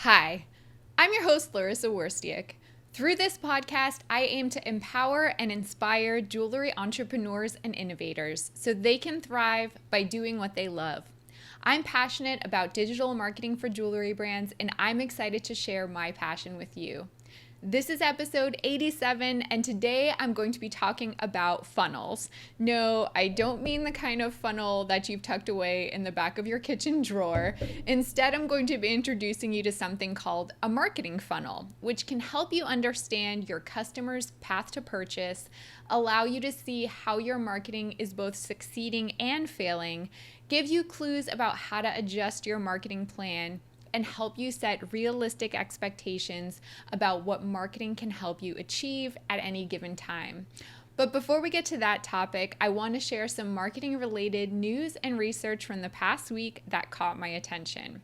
Hi, I'm your host, Larissa Worstiak. Through this podcast, I aim to empower and inspire jewelry entrepreneurs and innovators so they can thrive by doing what they love. I'm passionate about digital marketing for jewelry brands, and I'm excited to share my passion with you. This is episode 87, and today I'm going to be talking about funnels. No, I don't mean the kind of funnel that you've tucked away in the back of your kitchen drawer. Instead, I'm going to be introducing you to something called a marketing funnel, which can help you understand your customer's path to purchase, allow you to see how your marketing is both succeeding and failing, give you clues about how to adjust your marketing plan, and help you set realistic expectations about what marketing can help you achieve at any given time. But before we get to that topic, I want to share some marketing related news and research from the past week that caught my attention.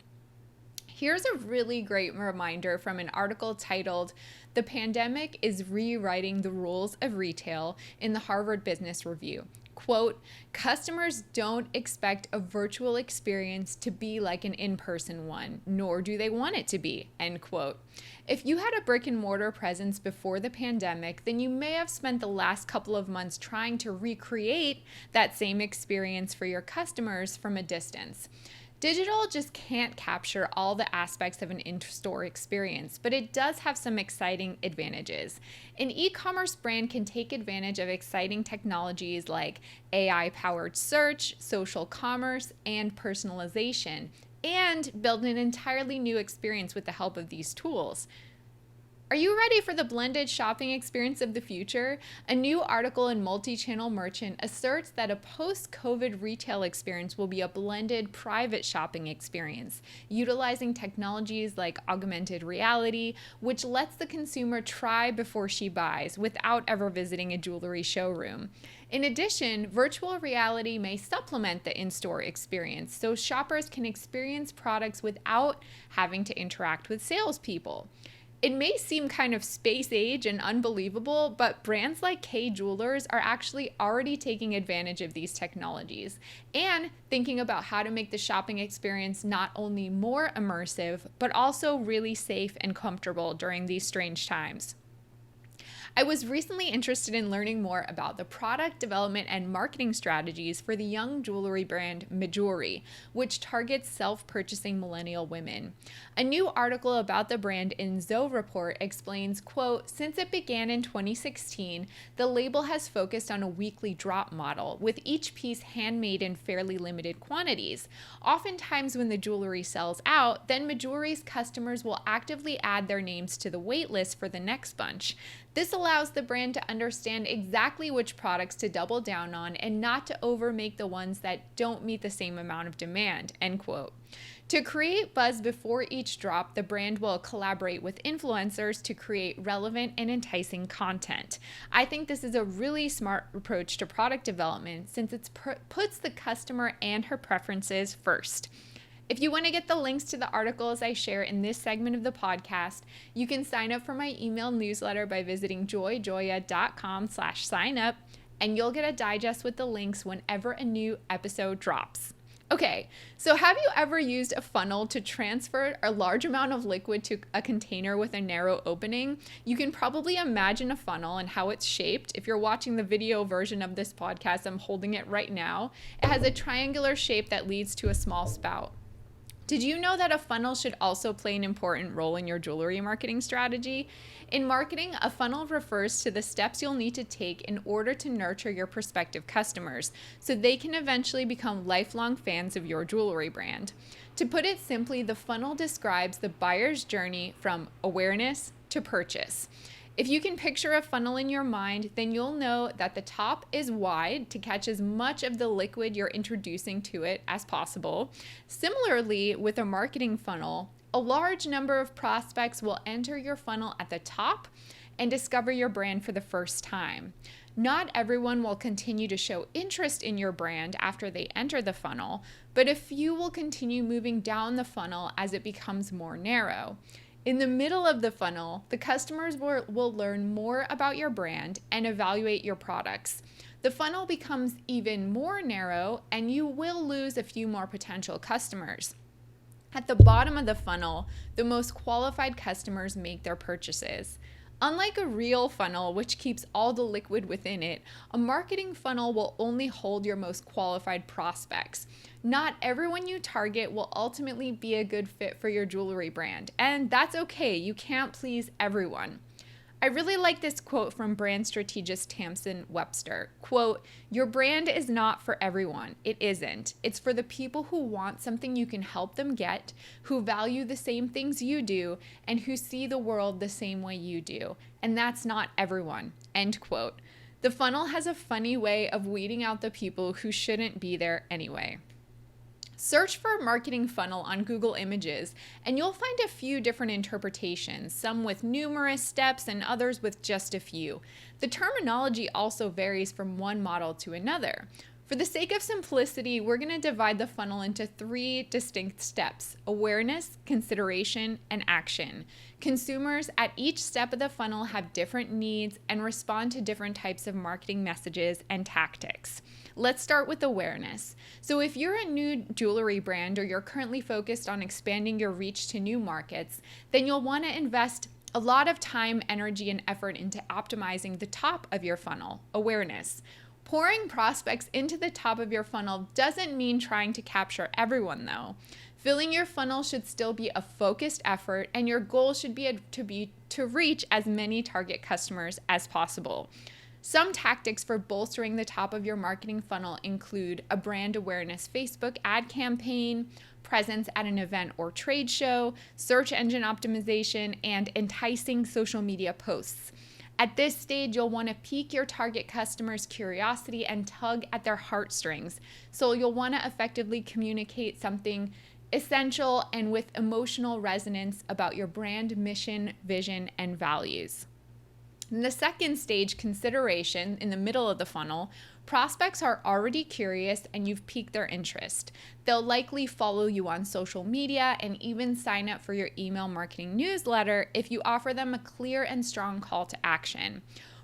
Here's a really great reminder from an article titled, "The Pandemic is Rewriting the Rules of Retail" in the Harvard Business Review. Quote, "Customers don't expect a virtual experience to be like an in-person one, nor do they want it to be," end quote. If you had a brick and mortar presence before the pandemic, then you may have spent the last couple of months trying to recreate that same experience for your customers from a distance. Digital just can't capture all the aspects of an in-store experience, but it does have some exciting advantages. An e-commerce brand can take advantage of exciting technologies like AI-powered search, social commerce, and personalization, and build an entirely new experience with the help of these tools. Are you ready for the blended shopping experience of the future? A new article in Multi-Channel Merchant asserts that a post-COVID retail experience will be a blended private shopping experience, utilizing technologies like augmented reality, which lets the consumer try before she buys without ever visiting a jewelry showroom. In addition, virtual reality may supplement the in-store experience, so shoppers can experience products without having to interact with salespeople. It may seem kind of space age and unbelievable, but brands like Kay Jewelers are actually already taking advantage of these technologies and thinking about how to make the shopping experience not only more immersive, but also really safe and comfortable during these strange times. I was recently interested in learning more about the product development and marketing strategies for the young jewelry brand Mejuri, which targets self-purchasing millennial women. A new article about the brand in Zoe Report explains, quote, "Since it began in 2016, the label has focused on a weekly drop model, with each piece handmade in fairly limited quantities. Oftentimes when the jewelry sells out, then Mejuri's customers will actively add their names to the wait list for the next bunch. This allows the brand to understand exactly which products to double down on and not to overmake the ones that don't meet the same amount of demand," end quote. To create buzz before each drop, the brand will collaborate with influencers to create relevant and enticing content. I think this is a really smart approach to product development since it puts the customer and her preferences first. If you want to get the links to the articles I share in this segment of the podcast, you can sign up for my email newsletter by visiting joyjoya.com/sign up, and you'll get a digest with the links whenever a new episode drops. Okay, so have you ever used a funnel to transfer a large amount of liquid to a container with a narrow opening? You can probably imagine a funnel and how it's shaped. If you're watching the video version of this podcast, I'm holding it right now. It has a triangular shape that leads to a small spout. Did you know that a funnel should also play an important role in your jewelry marketing strategy? In marketing, a funnel refers to the steps you'll need to take in order to nurture your prospective customers so they can eventually become lifelong fans of your jewelry brand. To put it simply, the funnel describes the buyer's journey from awareness to purchase. If you can picture a funnel in your mind, then you'll know that the top is wide to catch as much of the liquid you're introducing to it as possible. Similarly, with a marketing funnel, a large number of prospects will enter your funnel at the top and discover your brand for the first time. Not everyone will continue to show interest in your brand after they enter the funnel, but a few will continue moving down the funnel as it becomes more narrow. In the middle of the funnel, the customers will learn more about your brand and evaluate your products. The funnel becomes even more narrow and you will lose a few more potential customers. At the bottom of the funnel, the most qualified customers make their purchases. Unlike a real funnel, which keeps all the liquid within it, a marketing funnel will only hold your most qualified prospects. Not everyone you target will ultimately be a good fit for your jewelry brand, and that's okay. You can't please everyone. I really like this quote from brand strategist Tamsin Webster. Quote, "Your brand is not for everyone. It isn't. It's for the people who want something you can help them get, who value the same things you do, and who see the world the same way you do. And that's not everyone." End quote. The funnel has a funny way of weeding out the people who shouldn't be there anyway. Search for a marketing funnel on Google Images, and you'll find a few different interpretations, some with numerous steps and others with just a few. The terminology also varies from one model to another. For the sake of simplicity, we're going to divide the funnel into 3 distinct steps: awareness, consideration, and action. Consumers at each step of the funnel have different needs and respond to different types of marketing messages and tactics. Let's start with awareness. So if you're a new jewelry brand or you're currently focused on expanding your reach to new markets, then you'll want to invest a lot of time, energy, and effort into optimizing the top of your funnel, awareness. Pouring prospects into the top of your funnel doesn't mean trying to capture everyone, though. Filling your funnel should still be a focused effort, and your goal should be to reach as many target customers as possible. Some tactics for bolstering the top of your marketing funnel include a brand awareness Facebook ad campaign, presence at an event or trade show, search engine optimization, and enticing social media posts. At this stage, you'll want to pique your target customers' curiosity and tug at their heartstrings. So you'll want to effectively communicate something essential and with emotional resonance about your brand mission, vision, and values. In the second stage, consideration, in the middle of the funnel, prospects are already curious and you've piqued their interest. They'll likely follow you on social media and even sign up for your email marketing newsletter if you offer them a clear and strong call to action.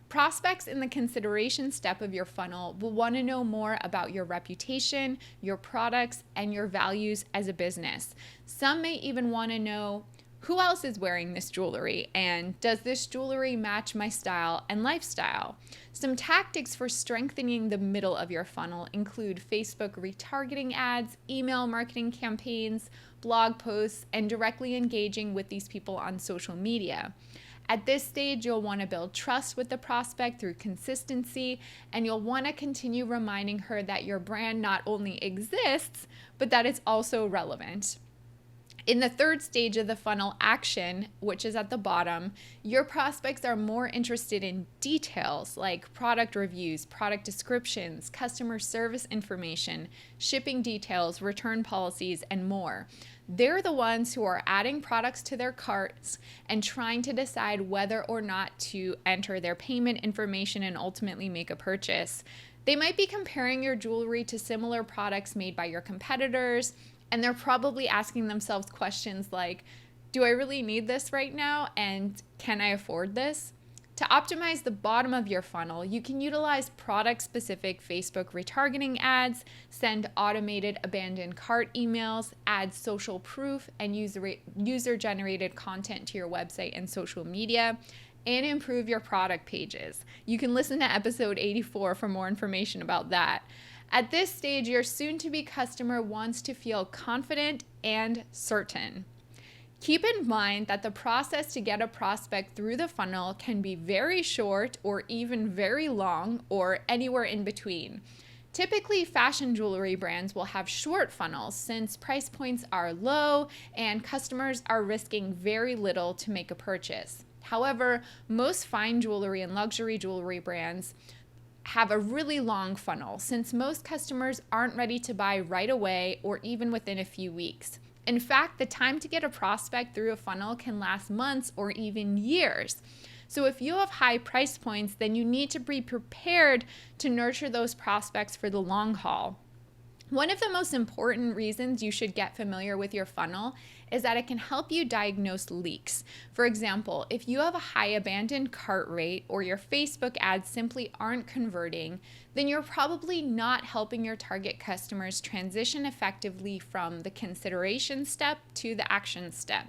Prospects in the consideration step of your funnel will want to know more about your reputation, your products, and your values as a business. Some may even want to know, who else is wearing this jewelry, and does this jewelry match my style and lifestyle? Some tactics for strengthening the middle of your funnel include Facebook retargeting ads, email marketing campaigns, blog posts, and directly engaging with these people on social media. At this stage, you'll want to build trust with the prospect through consistency, and you'll want to continue reminding her that your brand not only exists, but that it's also relevant. In the third stage of the funnel, action, which is at the bottom, your prospects are more interested in details like product reviews, product descriptions, customer service information, shipping details, return policies, and more. They're the ones who are adding products to their carts and trying to decide whether or not to enter their payment information and ultimately make a purchase. They might be comparing your jewelry to similar products made by your competitors, and they're probably asking themselves questions like, do I really need this right now? And can I afford this? To optimize the bottom of your funnel, you can utilize product-specific Facebook retargeting ads, send automated abandoned cart emails, add social proof and user-generated content to your website and social media, and improve your product pages. You can listen to episode 84 for more information about that. At this stage, your soon-to-be customer wants to feel confident and certain. Keep in mind that the process to get a prospect through the funnel can be very short or even very long or anywhere in between. Typically, fashion jewelry brands will have short funnels since price points are low and customers are risking very little to make a purchase. However, most fine jewelry and luxury jewelry brands have a really long funnel since most customers aren't ready to buy right away or even within a few weeks. In fact, the time to get a prospect through a funnel can last months or even years. So if you have high price points, then you need to be prepared to nurture those prospects for the long haul. One of the most important reasons you should get familiar with your funnel is that it can help you diagnose leaks. For example, if you have a high abandoned cart rate or your Facebook ads simply aren't converting, then you're probably not helping your target customers transition effectively from the consideration step to the action step.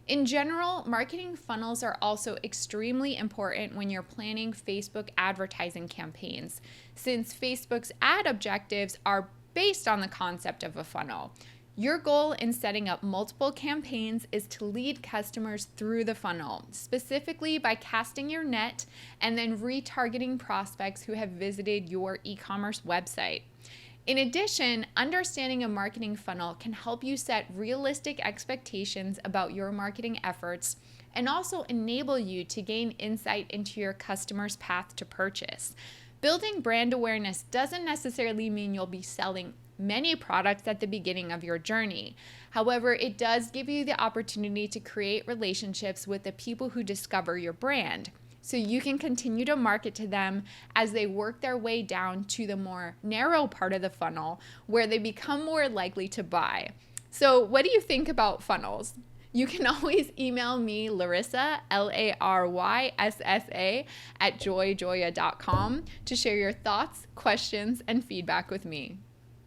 In general, marketing funnels are also extremely important when you're planning Facebook advertising campaigns, since Facebook's ad objectives are based on the concept of a funnel. Your goal in setting up multiple campaigns is to lead customers through the funnel, specifically by casting your net and then retargeting prospects who have visited your e-commerce website. In addition, understanding a marketing funnel can help you set realistic expectations about your marketing efforts and also enable you to gain insight into your customer's path to purchase. Building brand awareness doesn't necessarily mean you'll be selling many products at the beginning of your journey. However, it does give you the opportunity to create relationships with the people who discover your brand, so you can continue to market to them as they work their way down to the more narrow part of the funnel where they become more likely to buy. So what do you think about funnels? You can always email me, Larissa, Laryssa, @joyjoya.com to share your thoughts, questions, and feedback with me.